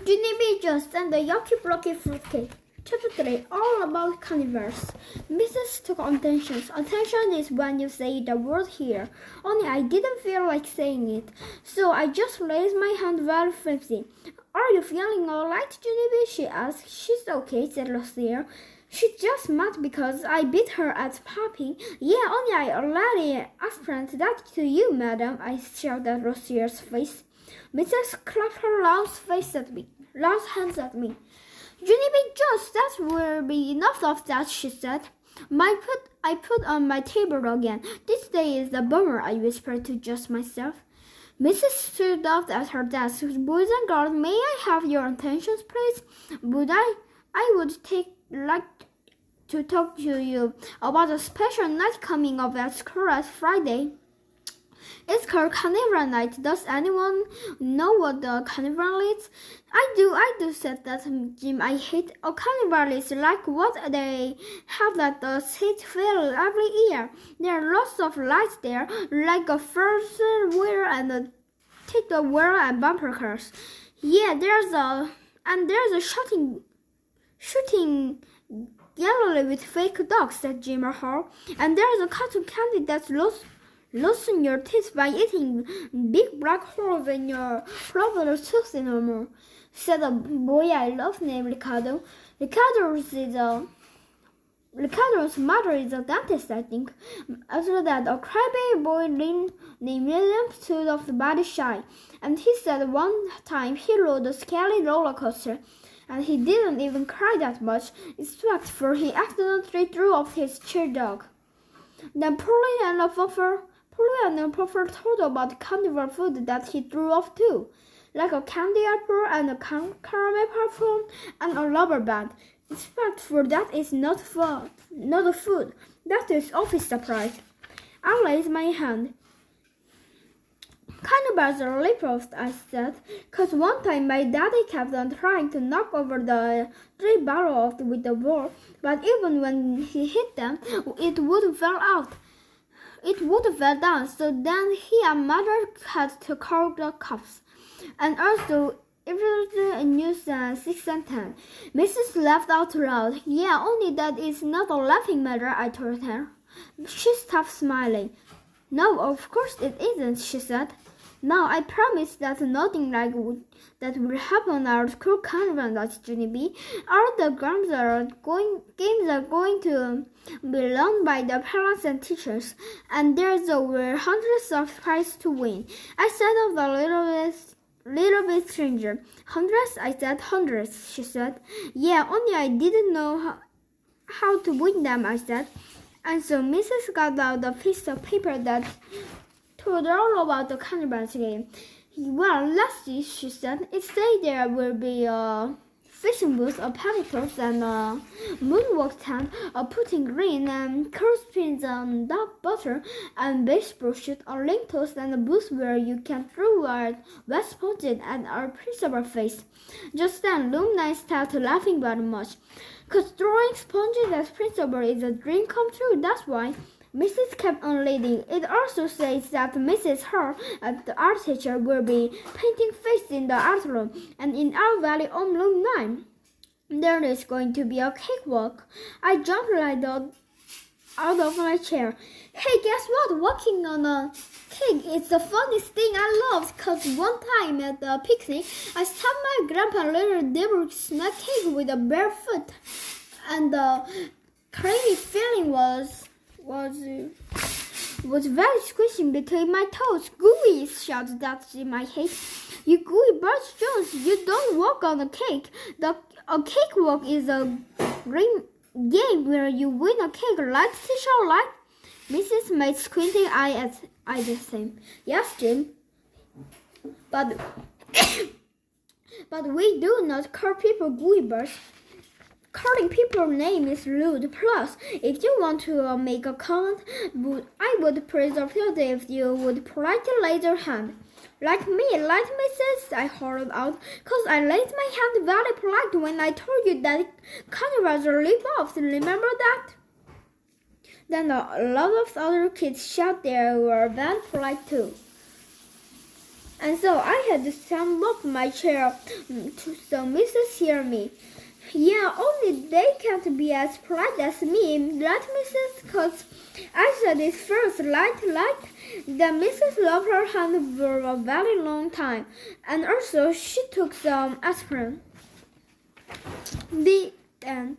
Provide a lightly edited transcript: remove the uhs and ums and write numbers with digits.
Jimmy just and the yucky blocky fruitcake. Chapter 3, all about carnivores. Mrs. took attention. Attention is when you say the word here. Only I didn't feel like saying it. So I just raised my hand very flimsy. Are you feeling alright, Jimmy? She asked. She's okay, said Lucia. She's just mad because I beat her at puppy. Yeah, only I already explained that to you, madam, I shouted at Lucia's face. Mrs. clapped her loud hands at me. Junie Jones, that will be enough of that, she said. I put on my table again. This day is a bummer, I whispered to just myself. Mrs. stood up at her desk. Boys and girls, may I have your attentions, please? I would like to talk to you about a special night coming up at school at Friday. It's called Carnival Night. Does anyone know what the carnival is? I do, said that Jim. I hate a carnival is like what they have at the state fair every year. There are lots of lights there, like a first wheel and a take the wheel and bumper cars. Yeah, there's a shooting gallery with fake dogs, said Jim Hall. And there's a cotton candy that's loosen your teeth by eating big black holes in your proper tooth no more, said a boy I love named Ricardo. Ricardo's mother is a dentist, I think. After that, a crybaby boy named William stood off the body shy, and he said one time he rode a scary roller coaster, and he didn't even cry that much, except for he accidentally threw off his chair dog. Then Polly and Puffer told about carnival food that he threw off too, like a candy apple and a caramel popcorn and a rubber band. Except for that is not a food. That is office surprise. I raised my hand. Carnivores are ripoffs, I said, 'cause one time my daddy kept on trying to knock over the 3 barrels with the ball, but even when he hit them, it would fall out. It would fall down, so then he and mother had to call the cops. And also, it was in news 6 and 10. Mrs. laughed out loud. Yeah, only that is not a laughing matter, I told her. She stopped smiling. No, of course it isn't, she said. Now, I promise that nothing like that will happen at our school carnival, that's Junie B. All the games are going to be run by the parents and teachers, and there's over hundreds of prizes to win. I said of the little bit stranger. Hundreds? I said hundreds, she said. Yeah, only I didn't know how to win them, I said. And so Mrs. got out a piece of paper that told all about the carnival game. Well, let's see, she said. It said there will be a fishing booth, a paddle and a moonwalk tent, a putting green and clothespins and duck butter and baseball shoot, a link toast and a booth where you can throw a wet sponge and our principal face. Just then, Lumina started laughing very much. 'Cause throwing sponges at principal is a dream come true, that's why. Mrs. kept on reading. It also says that Mrs. Hall, the art teacher, will be painting faces in the art room, and in our very own room 9. There is going to be a cakewalk. I jumped right out of my chair. Hey, guess what? Walking on a cake is the funniest thing I loved, 'cause one time at the picnic, I stopped my grandpa little devil snack cake with a bare foot, and the creamy feeling was very squishy between my toes. Gooey, shouted that in my head. You gooey Birch Jones, you don't walk on a cake. A cakewalk is a game where you win a cake, right, teacher, right? Mrs. made squinting eye at the same. Yes, Jim. But we do not call people gooey birds. Calling people's name is rude. Plus, if you want to make a comment, I would appreciate it if you would politely raise your hand. Like me, right, Mrs.? I hollered out, 'cause I raised my hand very polite when I told you that carnivores are rip-offs. Remember that? Then a lot of other kids shouted they were very polite too. and so I had to stand up my chair so Mrs. hear me. Yeah, only they can't be as polite as me, right, Mrs.? 'Cause I said it first, right? Then Mrs. loved her hand for a very long time, and also she took some aspirin. The end.